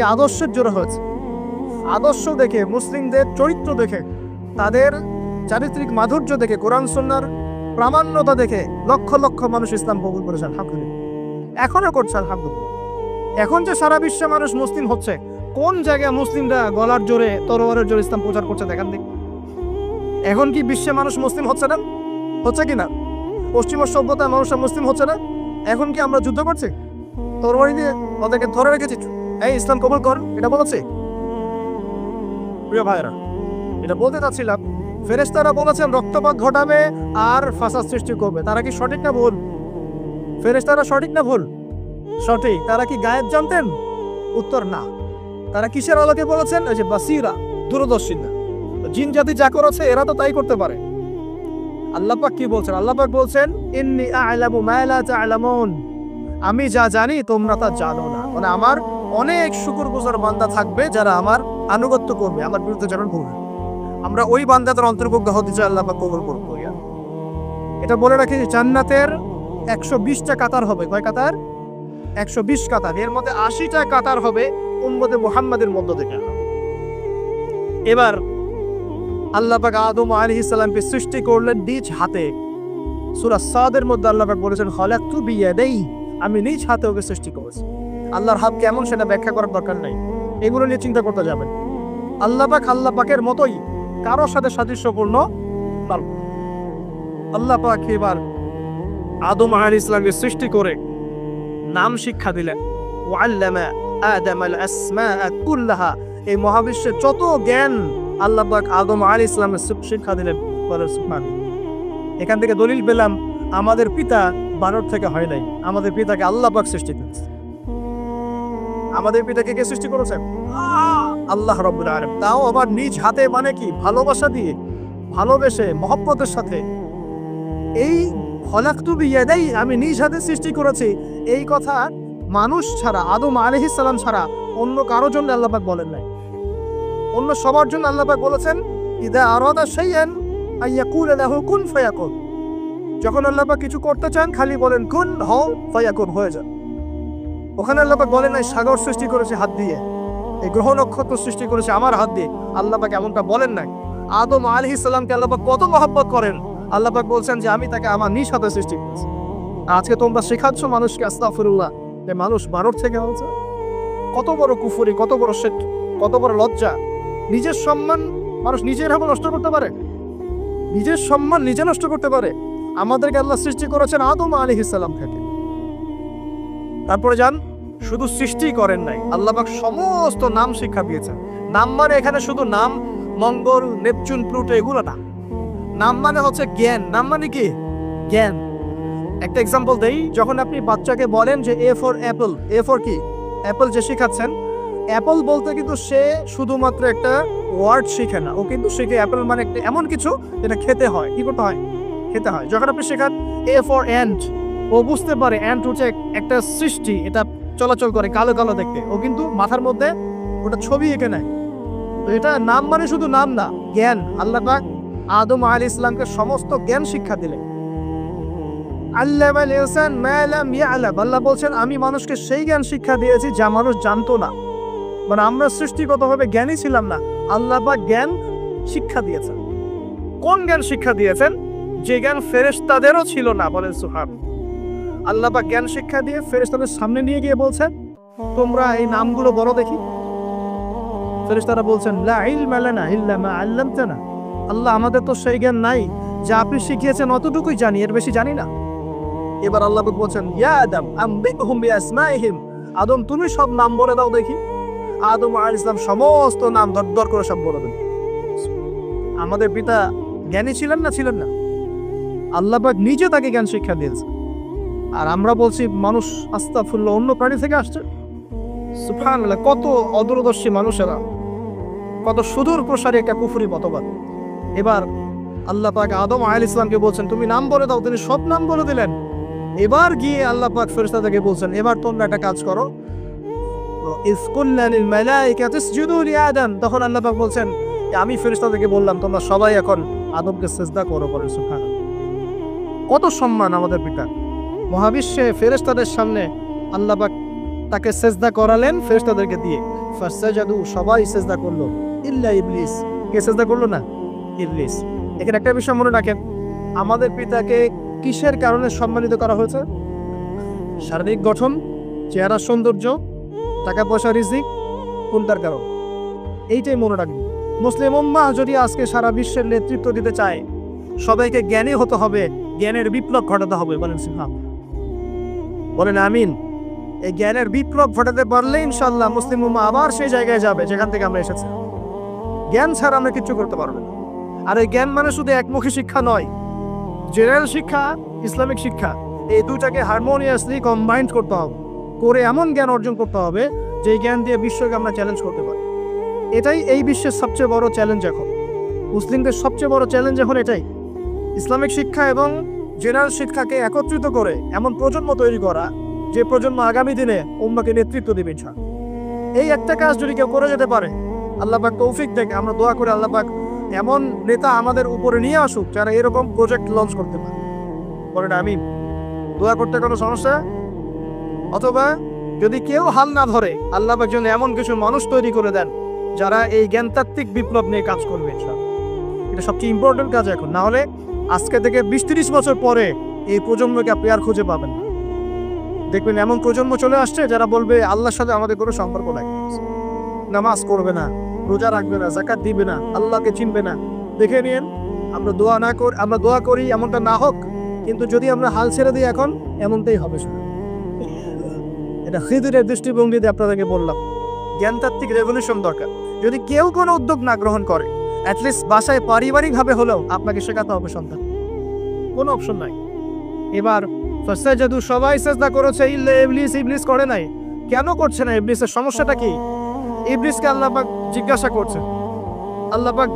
আদর্শের জোরে হয়েছে। আদর্শ দেখে, মুসলিমদের চরিত্র দেখে, তাদের চারিত্রিক মাধুর্য দেখে, কোরআন সুন্নাহর প্রামাণ্যতা দেখে লক্ষ লক্ষ মানুষ ইসলাম কবুল করেছে আলহামদুলিল্লাহ, এখনো করছে আলহামদুলিল্লাহ। এখন যে সারা বিশ্বে মানুষ মুসলিম হচ্ছে, কোন জায়গায় মুসলিমরা গলার জোরে, তরোয়ারের জোরে ইসলাম প্রচার করছে দেখান দেখি। এখন কি বিশ্বে মানুষ মুসলিম হচ্ছে না? হচ্ছে কি না? পশ্চিমা সভ্যতায় মানুষরা মুসলিম হচ্ছে না? এখন কি আমরা যুদ্ধ করছি তরবারি দিয়ে? ওদেরকে ধরে রেখেছি, এই ইসলাম কবুল কর, এটা বলেছে? প্রিয় ভাইরা, এটা বলতে চাচ্ছিলাম, ফেরেশতারা বলেছেন রক্তপাত ঘটাবে আর ফাসাদ সৃষ্টি করবে। তারা কি সঠিক না ভুল? ফেরেশতারা সঠিক না ভুল? সঠিক। তারা কি গায়েব জানতেন? উত্তর না। তারা কিসের আলোকে বলেছেন? ওই যে বাসিরা, দূরদর্শিতা। জিন জাতি যা করেছে এরা তো তাই করতে পারে। আল্লাহ পাক কি বলছেন? আল্লাহ পাক বলছেন ইন্নী আ'লামু মা লা তা'লামুন, আমি যা জানি তোমরা তা জানো না। মানে আমার অনেক শুকরগুজার বান্দা থাকবে যারা আমার আনুগত্য করবে, আমার বিরুদ্ধে যারা করবে। আমরা ওই বান্দাদের অন্তর্ভুক্ত হতে চাই, আল্লাহ পাক কবুল করুন। এটা বলে রাখি, জান্নাতের 120টা কাতার হবে। কয় কাতার? 120 কাতার। এর মধ্যে 80টা কাতার হবে উম্মতে মুহাম্মাদের মধ্য থেকে। এবার আল্লাহ পাক আদম আলাইহিস সালামকে সৃষ্টি করলেন নিজ হাতে। সূরা সাদের মধ্যে আল্লাহ পাক বলেছেন খালাকতু বিয়াদাই, আমি নিজ হাতে ওকে সৃষ্টি করেছি। আল্লাহর হাত কেমন সেটা ব্যাখ্যা করার দরকার নাই, এগুলো নিয়ে চিন্তা করতে যাবেন। আল্লাহ পাকের মতোই কারোর সাথে সাদৃশ্যপূর্ণ নন। আল্লাহ পাক এবার আদম আলাইহিস সালামকে সৃষ্টি করে নাম শিক্ষা দিলেন। ওয়াল্লামা আদামাল আসমাআ কুল্লাহা, এই মহাবিশ্বের যত জ্ঞান আল্লাহ পাক আদম আলাইহিস সালামের শিক্ষা দিলেন। সুবহানাল্লাহ। এখান থেকে দলিল পেলাম আমাদের পিতা বানর থেকে হয় নাই, আমাদের পিতাকে আল্লাহ পাক সৃষ্টি করেছে। আমাদের পিতাকে কে সৃষ্টি করেছেন? আল্লাহ রাব্বুল আলামিন। তাও আবার নিজ হাতে, মানে কি? ভালোবাসা দিয়ে, ভালোবেসে, মহব্বতের সাথে। এই খলাকতু বিয়াদাই, আমি নিজ হাতে সৃষ্টি করেছি, এই কথা মানুষ ছাড়া, আদম আলাইহিস সালাম ছাড়া অন্য কারোর জন্য আল্লাহ পাক বলেন নাই। অন্য সবার জন্য আল্লাহ পাক বলেছেন ইদা আরাদা শাইআন আইয়াকুলা লাহু কুন ফায়াকুন। যখন আল্লাহ পাক কিছু করতে চান খালি বলেন কুন হও, ফায়াকুন, হয়ে যায়। ওখানে আল্লাহ পাক বলেন নাই সাগর সৃষ্টি করেছে হাত দিয়ে, এই গ্রহ নক্ষত্র সৃষ্টি করেছে আমার হাত দিয়ে। আল্লাহ পাক এমনটা বলেন নাই। আদম আলাইহিস সালামকে আল্লাহ পাক কত মহব্বত করেন, আল্লাহ পাক বলছেন যে আমি তাকে আমার নিজ হাতে সৃষ্টি করেছি। আজকে তোমরা শেখাচ্ছ মানুষকে আস্তাগফিরুল্লাহ, যে মানুষ বানর থেকে হয়েছে। কত বড় কুফরি, কত বড় শিরক, কত বড় লজ্জা। নিজের সম্মান মানুষ নিজের হাতে নষ্ট করতে পারে, নিজের সম্মান নিজে নষ্ট করতে পারে। আমাদেরকে আল্লাহ সৃষ্টি করেছেন আদম আলাইহিস সালাম থেকে। তারপরে যান, শুধু সৃষ্টি করেন নাই, আল্লাহ পাক সমস্ত নাম শিক্ষা দিয়েছেন। নাম মানে এখানে শুধু নাম, মঙ্গল, নেপচুন, প্লুটো এগুলো না। নাম মানে হচ্ছে জ্ঞান। নাম মানে কি? জ্ঞান। একটা এক্সাম্পল দেই, যখন আপনি বাচ্চাকে বলেন যে A for Apple, A for কি? অ্যাপল যে শেখাচ্ছেন, অ্যাপল বলতে কিন্তু সে শুধুমাত্র একটা ওয়ার্ড শিখে না, ও কিন্তু শিখে অ্যাপল মানে একটা এমন কিছু যেটা খেতে হয়। কি করতে হয়? খেতে হয়। যখন আপনি শেখান এ ফর অ্যান্ট, ও বুঝতে পারে অ্যান্ট হচ্ছে একটা সৃষ্টি, এটা চলাচল করে, কালো কালো দেখতে, ও কিন্তু মাথার মধ্যে ওটা ছবি এঁকে নেয়। তো এটা নাম মানে শুধু নাম না, জ্ঞান। আল্লাহ পাক আদম আলাইহিস সালামকে সমস্ত জ্ঞান শিক্ষা দিলেন। আল্লামাল ইনসান মা লাম ইয়ালাম, আল্লাহ বলছেন আমি মানুষকে সেই জ্ঞান শিক্ষা দিয়েছি যা মানুষ জানতো না। মানে আমরা সৃষ্টিগতভাবে জ্ঞানী ছিলাম না, আল্লাহ পাক জ্ঞান শিক্ষা দিয়েছেন। কোন জ্ঞান শিক্ষা দিয়েছেন? যে জ্ঞান ফেরেশতাদেরও ছিল না। বলেন সুবহানাল্লাহ। আল্লাহ পাক জ্ঞান শিক্ষা দিয়ে ফেরেশতাদের সামনে নিয়ে গিয়ে বলছেন তোমরা এই নামগুলো বলো দেখি। ফেরেশতারা বলছেন লা ইলমা লানা ইল্লা মা আল্লামতানা, আল্লাহ আমাদের তো সেই জ্ঞান নাই, যা আপনি শিখিয়েছেন অতটুকুই জানি, এর বেশি জানি না। এবার আল্লাহ পাক বলছেন ইয়া আদম আম্বিহুম বিআসমাইহিম, আদম তুমি সব নাম বলে দাও দেখি। আদম আলাইহিস সালাম সমস্ত নাম দর করে সব বলে দেন। আমাদের পিতা জ্ঞানী ছিলেন না? ছিলেন না। আল্লাহ পাক নিজে তাকে জ্ঞান শিক্ষা দিয়েছে। আর আমরা বলছি মানুষ আস্তাগফিরুল্লাহ অন্য প্রাণী থেকে আসছে। সুবহানাল্লাহ। কত অদূরদর্শী মানুষেরা, কত সুদূর প্রসারী একটা কুফরি মতবাদ। এবার আল্লাহ পাক আদম আলাইহিস সালামকে বলছেন তুমি নাম বলে দাও, তিনি সব নাম বলে দিলেন। এবার গিয়ে আল্লাহ পাক ফেরেশতাদেরকে বলছেন এবার তোমরা একটা কাজ করো, ইয কুল্না লিল মালাইকাতি ইসজুদু লি আদম, তখন আল্লাহ পাক বলছেন আমি ফেরেশতাদেরকে বললাম তোমরা সবাই এখন আদমকে সিজদা করো। বলে সুবহানাল্লাহ। কত সম্মান আমাদের পিতা। মহাবিশ্বে ফেরেশতাদের সামনে আল্লাহ পাক তাকে সিজদা করালেন ফেরেশতাদেরকে দিয়ে। ফাসজাদু, সবাই সিজদা করলো, ইল্লা ইবলিস। কে সিজদা করলো না? ইবলিস। এখানে একটা বিষয় মনে রাখেন, আমাদের পিতাকে কিসের কারণে সম্মানিত করা হয়েছে? শারীরিক গঠন, চেহারা সৌন্দর্য, টাকা পয়সা, রিজিক, কোনটার কারণ? এইটাই মনে রাখবেন। মুসলিম উম্মাহ যদি আজকে সারা বিশ্বের নেতৃত্ব দিতে চায়, সবাইকে জ্ঞানী হতে হবে, জ্ঞানের বিপ্লব ঘটাতে হবে। বলেন সিনহা, বলেন আমিন। এই জ্ঞানের বিপ্লব ঘটাতে পারলে ইনশাআল্লাহ মুসলিম উম্মাহ আবার সেই জায়গায় যাবে যেখান থেকে আমরা এসেছি। জ্ঞান ছাড়া আমরা কিছু করতে পারবো না। আর এই জ্ঞান মানে শুধু একমুখী শিক্ষা নয়, জেনারেল শিক্ষা, ইসলামিক শিক্ষা, এই দুটাকে হারমোনিয়াসলি কম্বাইন্ড করতে হবে, করে এমন জ্ঞান অর্জন করতে হবে যে জ্ঞান দিয়ে বিশ্বকে আমরা চ্যালেঞ্জ করতে পারি। এটাই এই বিশ্বের সবচেয়ে বড় চ্যালেঞ্জ এখন। মুসলিমদের সবচেয়ে বড় চ্যালেঞ্জ এখন এটাই, ইসলামিক শিক্ষা এবং জেনারেল শিক্ষাকে একত্রিত করে এমন প্রজন্ম তৈরি করা যে প্রজন্ম আগামী দিনে উম্মাহকে নেতৃত্ব দেবে ইনশাআল্লাহ। এই একটা কাজ যদি কেউ করে যেতে পারে, আল্লাহ পাক তৌফিক দেখ, আমরা দোয়া করে আল্লাহ পাক এমন নেতা আমাদের উপরে নিয়ে আসুক যারা এরকম প্রজেক্ট লঞ্চ করতে পারে। বলেন আমিন। দোয়া করতে কোনো সমস্যা? অথবা যদি কেউ হাল না ধরে, আল্লাহ পাক যেন এমন কিছু মানুষ তৈরি করে দেন যারা এই জ্ঞানতাত্ত্বিক বিপ্লব নিয়ে কাজ করবে ইনশাআল্লাহ। এটা সবচেয়ে ইম্পর্টেন্ট কাজ এখন। না হলে আজকে থেকে 20-30 বছর পরে এই প্রজন্মকে আপনি আর খুঁজে পাবেন না। দেখবেন এমন প্রজন্ম চলে আসছে যারা বলবে আল্লাহর সাথে আমাদের কোনো সম্পর্ক নাই, নামাজ করবে না, রোজা রাখবে না, যাকাত দিবে না, আল্লাহকে চিনবে না। দেখে নিন, আমরা দোয়া করি এমনটা না হোক, কিন্তু যদি আমরা হাল ছেড়ে দিই এখন, এমনটাই হবে। এটা খিদিরের দৃষ্টিভঙ্গিতে আপনাদেরকে বললাম, জ্ঞানতাত্ত্বিক রেভলিউশন দরকার। যদি কেউ কোনো উদ্যোগ না গ্রহণ করে, অ্যাটলিস্ট বাসায় পারিবারিকভাবে হলেও আপনাকে শেখাতে হবে সন্তান, কোনো অপশন নাই। এবার ফাসজাদু, সবাই সিজদা করেছে, ইল্লা ইবলিস, ইবলিস করে নাই। কেন করছে না? ইবলিসের সমস্যাটা কি? ইবলিসকে আল্লাহ পাক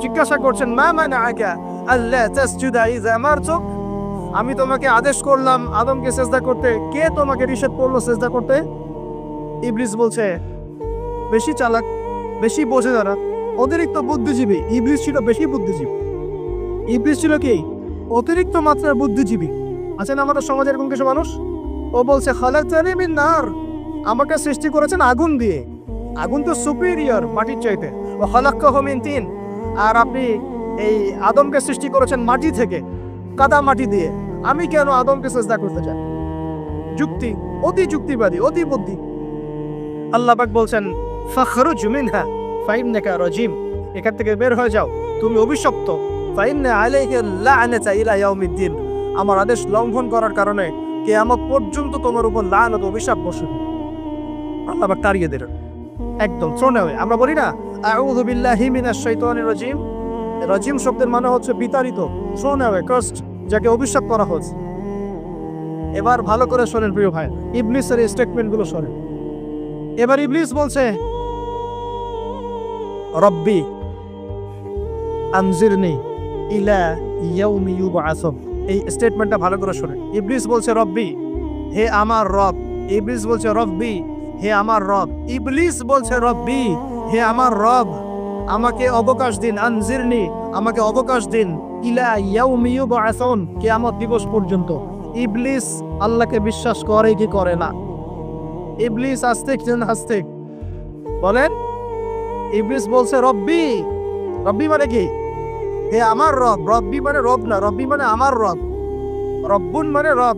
জিজ্ঞাসা করছেন, মা মানাআকা আল্লা তাসজুদা ইযা আমারতুক, আমি তোমাকে আদেশ করলাম আদমকে সিজদা করতে, কে তোমাকে নিষেধ করলো সিজদা করতে? ইবলিস বলছে, বেশি চালাক, বেশি বোঝে যারা, অতিরিক্ত বুদ্ধিজীবী। ইবলিস ছিল বেশি বুদ্ধিজীবী। ইবলিস ছিল কি? অতিরিক্ত মাত্রার বুদ্ধিজীবী। আছেন আমাদের সমাজে এরকম কিছু মানুষ। ও বলছে, খালাকতানি মিন নার, আমাকে সৃষ্টি করেছেন আগুন দিয়ে। আগুন তো সুপিরিয়র মাটির চাইতে। ও খালাক্কাহু মিন তিন, আর আপনি এই আদমকে সৃষ্টি করেছেন মাটি থেকে, কাদা মাটি দিয়ে। আমি কেন আদমকে সিজদা করতে চাই? যুক্তি, অতি যুক্তিবাদী, অতি বুদ্ধি। আল্লাহ পাক বলছেন, ফাখরুজ মিনহা ফাইন্নাকা রাজিম, এখান থেকে বের হয়ে যাও, তুমি অভিশপ্ত। ফাইন্না আলাইকা লা'নাতা ইলা ইয়াউমিদ্দিন, আমার আদেশ লঙ্ঘন করার কারণে কিয়ামত পর্যন্ত তোমার উপর লানত, অভিশাপ বসবে। আল্লাহ পাক তাড়িয়ে দিলেন একদম, থ্রোন অ্যাওয়ে। আমরা বলি না আউযু বিল্লাহি মিনাশ শাইতানির রাজিম, রাজিম শব্দের মানে হচ্ছে বিতাড়িত, থ্রোন অ্যাওয়ে, কার্সড, যাকে অভিশাপ করা হয়েছে। এবার ভালো করে শোনেন প্রিয় ভাই, ইবলিসের এই স্টেটমেন্টগুলো শোনেন। এবার ইবলিস বলছে, রব্বি আনজিরনি ইলা ইয়াউমি ইউবআসুন। এই স্টেটমেন্টটা ভালো করে শোনেন। ইবলিস বলছে রব্বি, হে আমার রব। ইবলিস বলছে রব্বি, হে আমার রব। ইবলিস বলছে রব্বি, হে আমার রব, আমাকে অবকাশ দিন। আনজিরনি, আমাকে অবকাশ দিন। ইলা ইয়াউমি ইউবআসুন, কিয়ামত দিবস পর্যন্ত। ইবলিস আল্লাহকে বিশ্বাস করে কি করে না? ইবলিস আস্তিক না নাস্তিক? বলেন। ইবলিস বলছে রব্বি, রব্বি মানে কি? হে আমার রব। রব্বি মানে রব না, রব্বি মানে আমার রব। রব্বুন মানে রব,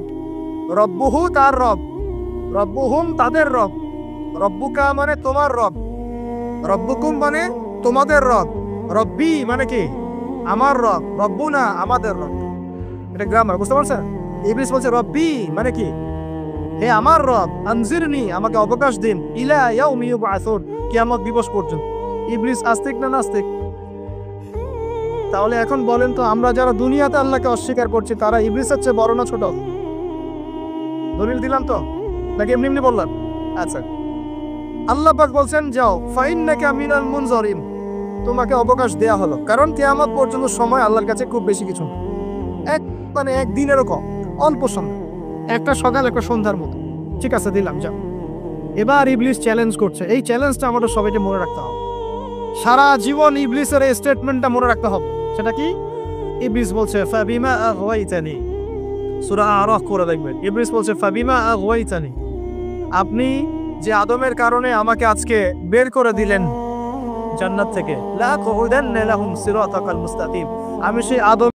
রব্বুহু তার রব, রব্বুহুম তাদের রব, রব্বুকা মানে তোমার রব, রব্বুকুম মানে তোমাদের রব, রব্বি মানে কি? আমার রব, রব্বুনা আমাদের রব। এটা গ্রামার, বুঝতে পারছেন? ইবলিস বলছে রব্বি মানে কি? হে আমার রব, আনজিরনি, আমাকে অবকাশ দিন, ইলা ইয়াউমি ইউবআসুন, কিয়ামত দিবস পর্যন্ত। ইবলিস আস্তিক না নাস্তিক? তাহলে এখন বলেন তো, আমরা যারা দুনিয়াতে আল্লাহকে অস্বীকার করছি, তারা ইবলিসের চেয়ে বড় না ছোট? দলিল দিলাম তো, নাকি এমনি এমনি বললাম? আচ্ছা, আল্লাহ পাক বলছেন যাও, ফাইন্নাকা মিনাল মুনজারিন, তোমাকে অবকাশ দেয়া হলো। কারণ কিয়ামত পর্যন্ত সময় আল্লাহর কাছে খুব বেশি কিছু না, এক দিনেরও কম, অল্প সময়, একটা সকাল একটা সন্ধ্যার মতো। ঠিক আছে, দিলাম, যাও। এবার ইবলিস চ্যালেঞ্জ করছে। এই চ্যালেঞ্জটা আমাদের সবাইকে মনে রাখতে হবে, সারা জীবন ইবলিসের এই স্টেটমেন্টটা মনে রাখতে হবে। সেটা কি? ইবলিস বলছে, ফাবিমা আগওয়াইতানি, সূরা আরাফ করে দেখবেন। ইবলিস বলছে, ফাবিমা আগওয়াইতানি, আপনি যে আদমের কারণে আমাকে আজকে বের করে দিলেন জান্নাত থেকে, লা কুউদান্না লাহুম সিরাতাকাল মুস্তাকিম, আমি সেই আদম